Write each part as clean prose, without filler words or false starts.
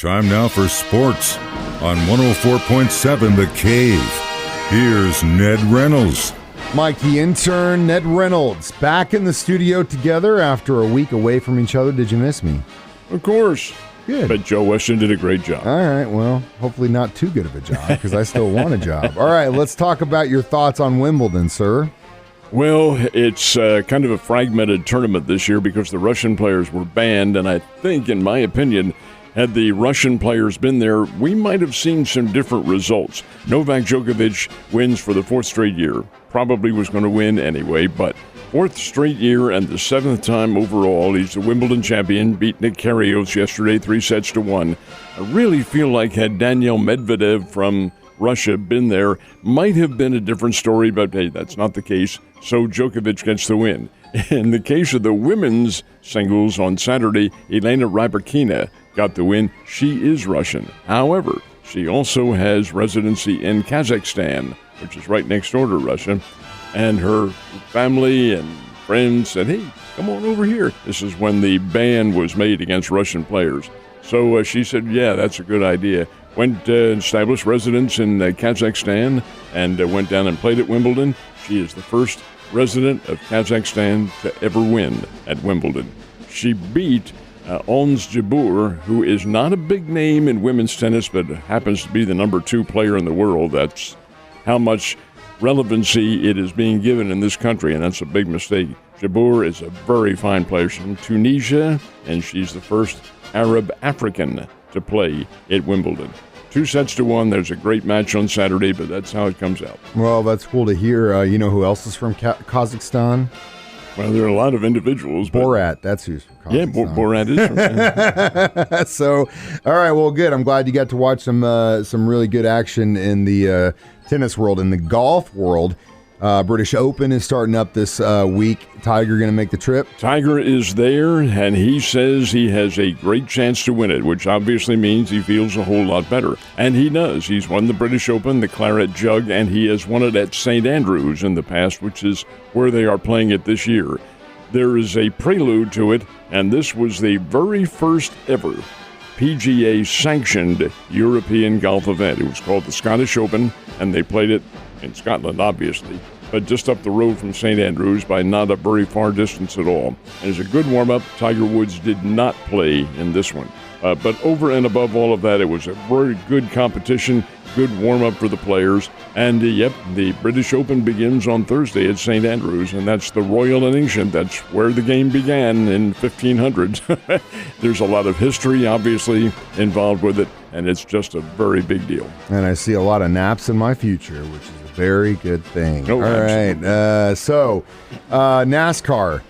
Time now for sports on 104.7 The Cave. Here's Ned Reynolds. Mike, the intern, Ned Reynolds, back in the studio together after a week away from each other. Did you miss me? Of course. Good. But Joe Weston did a great job. All right, well, hopefully not too good of a job because I still want a job. All right, let's talk about your thoughts on Wimbledon, sir. Well, it's kind of a fragmented tournament this year because the Russian players were banned, and I think, in my opinion, had the Russian players been there, we might have seen some different results. Novak Djokovic wins for the fourth straight year. Probably was going to win anyway, but fourth straight year and the seventh time overall. He's the Wimbledon champion, beat Nick Kyrgios yesterday 3-1. I really feel like had Daniil Medvedev from Russia been there, might have been a different story, but hey, that's not the case. So Djokovic gets the win. In the case of the women's singles on Saturday, Elena Rybakina got the win. She is Russian. However, she also has residency in Kazakhstan, which is right next door to Russia. And her family and friends said, hey, come on over here. This is when the ban was made against Russian players. So she said, yeah, that's a good idea. Went established residence in Kazakhstan and went down and played at Wimbledon. She is the first resident of Kazakhstan to ever win at Wimbledon. She beat Ons Jabeur, who is not a big name in women's tennis, but happens to be the number 2 player in the world. That's how much relevancy it is being given in this country, and that's a big mistake. Jabeur is a very fine player. She's from Tunisia, and she's the first Arab African to play at Wimbledon. 2-1. There's a great match on Saturday, but that's how it comes out. Well, that's cool to hear. You know who else is from Kazakhstan? Well, there are a lot of individuals. Borat, that's who's from Kazakhstan. Yeah, Borat is from So, all right, well, good. I'm glad you got to watch some really good action in the tennis world. In the golf world, British Open is starting up this week. Tiger going to make the trip? Tiger is there, and he says he has a great chance to win it, which obviously means he feels a whole lot better. And he does. He's won the British Open, the Claret Jug, and he has won it at St. Andrews in the past, which is where they are playing it this year. There is a prelude to it, and this was the very first ever PGA-sanctioned European golf event. It was called the Scottish Open, and they played it in Scotland, obviously, but just up the road from St. Andrews by not a very far distance at all. And as a good warm-up, Tiger Woods did not play in this one. But over and above all of that, it was a very good competition, good warm-up for the players. And, the British Open begins on Thursday at St. Andrews, and that's the Royal and Ancient. That's where the game began in 1500s. There's a lot of history, obviously, involved with it, and it's just a very big deal. And I see a lot of naps in my future, which is a very good thing. Oh, all right, NASCAR.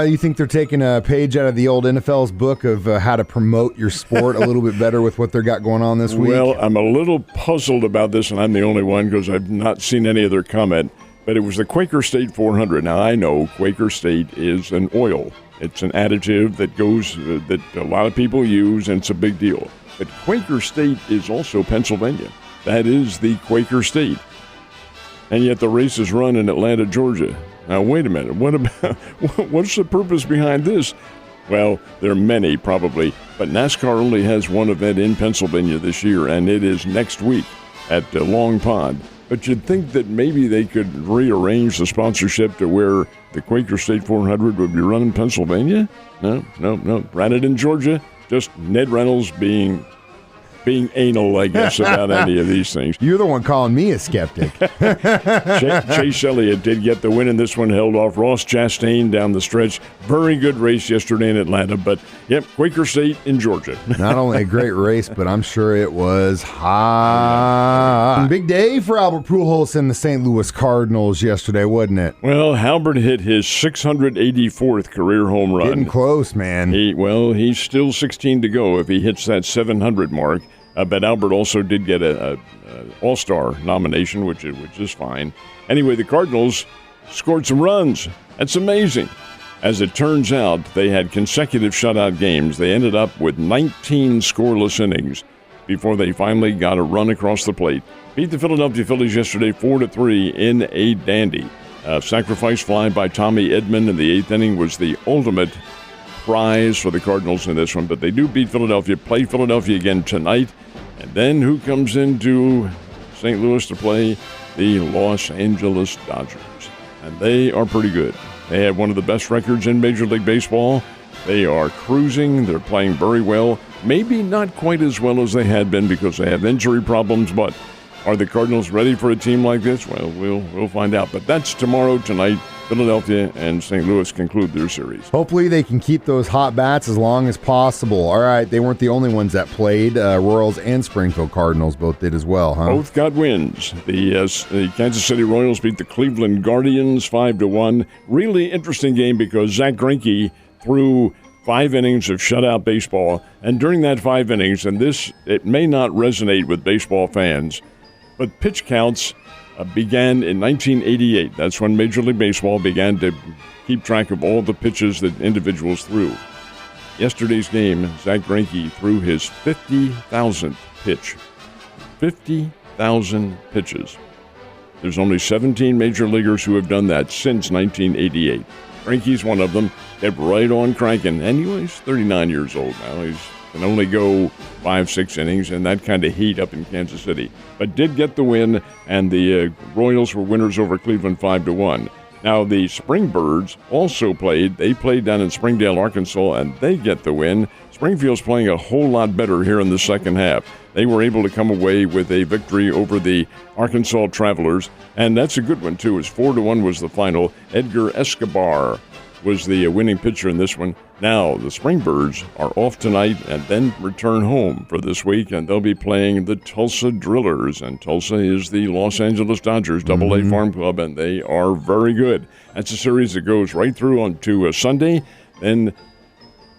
You think they're taking a page out of the old NFL's book of how to promote your sport a little bit better with what they got going on this week? Well, I'm a little puzzled about this, and I'm the only one because I've not seen any other comment, but it was the Quaker State 400. Now, I know Quaker State is an oil. It's an additive that goes that a lot of people use, and it's a big deal. But Quaker State is also Pennsylvania. That is the Quaker State. And yet the race is run in Atlanta, Georgia. Now, wait a minute. What's the purpose behind this? Well, there are many, probably, but NASCAR only has one event in Pennsylvania this year, and it is next week at Long Pond. But you'd think that maybe they could rearrange the sponsorship to where the Quaker State 400 would be run in Pennsylvania? No. Ran it in Georgia. Just Ned Reynolds being anal, I guess, about any of these things. You're the one calling me a skeptic. Chase Elliott did get the win in this one, held off Ross Chastain down the stretch. Very good race yesterday in Atlanta, but, Quaker State in Georgia. Not only a great race, but I'm sure it was hot. Big day for Albert Pujols and the St. Louis Cardinals yesterday, wasn't it? Well, Albert hit his 684th career home run. Getting close, man. He's still 16 to go if he hits that 700 mark. But Albert also did get a All-Star nomination, which is fine. Anyway, the Cardinals scored some runs. That's amazing. As it turns out, they had consecutive shutout games. They ended up with 19 scoreless innings before they finally got a run across the plate. Beat the Philadelphia Phillies yesterday 4-3 in a dandy. Sacrifice fly by Tommy Edman in the 8th inning was the ultimate surprise for the Cardinals in this one, but they do beat Philadelphia, play Philadelphia again tonight, and then who comes into St. Louis to play? The Los Angeles Dodgers, and they are pretty good. They have one of the best records in Major League Baseball. They are cruising. They're playing very well. Maybe not quite as well as they had been because they have injury problems, but are the Cardinals ready for a team like this? Well, we'll find out. But that's tomorrow. Tonight, Philadelphia and St. Louis conclude their series. Hopefully they can keep those hot bats as long as possible. All right, they weren't the only ones that played. Royals and Springfield Cardinals both did as well, huh? Both got wins. The Kansas City Royals beat the Cleveland Guardians 5-1. Really interesting game because Zach Greinke threw 5 innings of shutout baseball. And during that 5 innings, and it may not resonate with baseball fans, but pitch counts began in 1988. That's when Major League Baseball began to keep track of all the pitches that individuals threw. Yesterday's game, Zach Greinke threw his 50,000th pitch. 50,000 pitches. There's only 17 major leaguers who have done that since 1988. Greinke's one of them. Kept right on cranking. And he's 39 years old now. He can only go 5-6 innings, and that kind of heat up in Kansas City. But did get the win, and the Royals were winners over Cleveland 5-1. Now, the Springbirds also played. They played down in Springdale, Arkansas, and they get the win. Springfield's playing a whole lot better here in the second half. They were able to come away with a victory over the Arkansas Travelers, and that's a good one, too, as 4-1 was the final. Edgar Escobar was the winning pitcher in this one. Now, the Springbirds are off tonight and then return home for this week, and they'll be playing the Tulsa Drillers, and Tulsa is the Los Angeles Dodgers Double-A Farm Club, and they are very good. That's a series that goes right through on to Sunday, then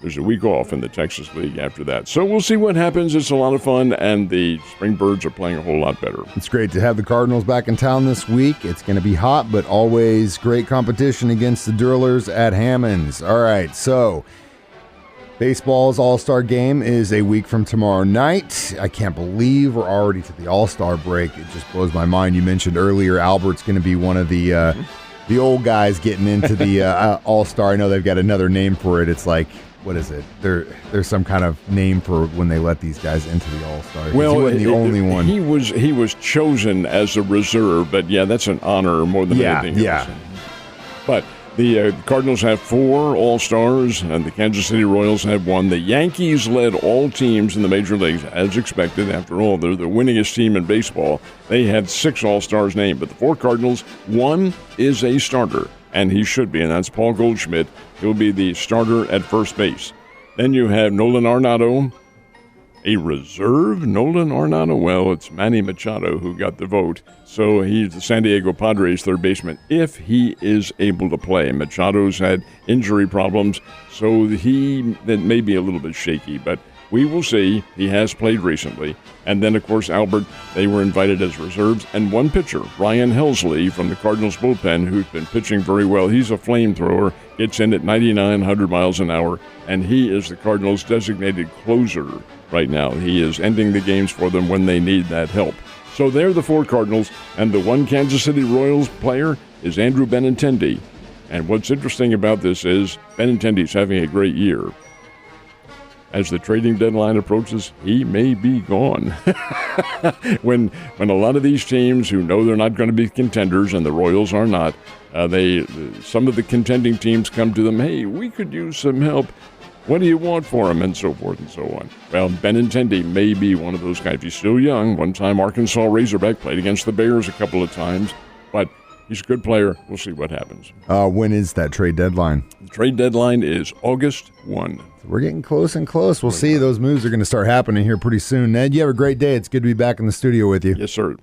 there's a week off in the Texas League after that. So we'll see what happens. It's a lot of fun, and the Springbirds are playing a whole lot better. It's great to have the Cardinals back in town this week. It's going to be hot, but always great competition against the Drillers at Hammonds. All right, so baseball's All-Star Game is a week from tomorrow night. I can't believe we're already to the All-Star break. It just blows my mind. You mentioned earlier Albert's going to be one of the old guys getting into the All-Star. I know they've got another name for it. It's like, what is it? There's some kind of name for when they let these guys into the All-Star. Well, he wasn't the only one. He was chosen as a reserve, but yeah, that's an honor more than anything else. But the Cardinals have 4 All-Stars, and the Kansas City Royals have 1. The Yankees led all teams in the major leagues, as expected. After all, they're the winningest team in baseball. They had 6 All-Stars named, but the 4 Cardinals, 1 is a starter. And he should be, and that's Paul Goldschmidt. He'll be the starter at first base. Then you have Nolan Arenado, a reserve Nolan Arenado. Well, it's Manny Machado who got the vote. So he's the San Diego Padres third baseman if he is able to play. Machado's had injury problems, so that may be a little bit shaky, but we will see. He has played recently. And then, of course, Albert, they were invited as reserves. And one pitcher, Ryan Helsley from the Cardinals bullpen, who's been pitching very well. He's a flamethrower, gets in at 99, 100 miles an hour, and he is the Cardinals' designated closer right now. He is ending the games for them when they need that help. So they're the 4 Cardinals, and the one Kansas City Royals player is Andrew Benintendi. And what's interesting about this is Benintendi's having a great year. As the trading deadline approaches, he may be gone. when a lot of these teams who know they're not going to be contenders, and the Royals are not, some of the contending teams come to them, hey, we could use some help. What do you want for him? And so forth and so on. Well, Benintendi may be one of those guys. He's still young. One-time Arkansas Razorback, played against the Bears a couple of times, but he's a good player. We'll see what happens. When is that trade deadline? The trade deadline is August 1. We're getting close and close. We'll see. Those moves are going to start happening here pretty soon. Ned, you have a great day. It's good to be back in the studio with you. Yes, sir.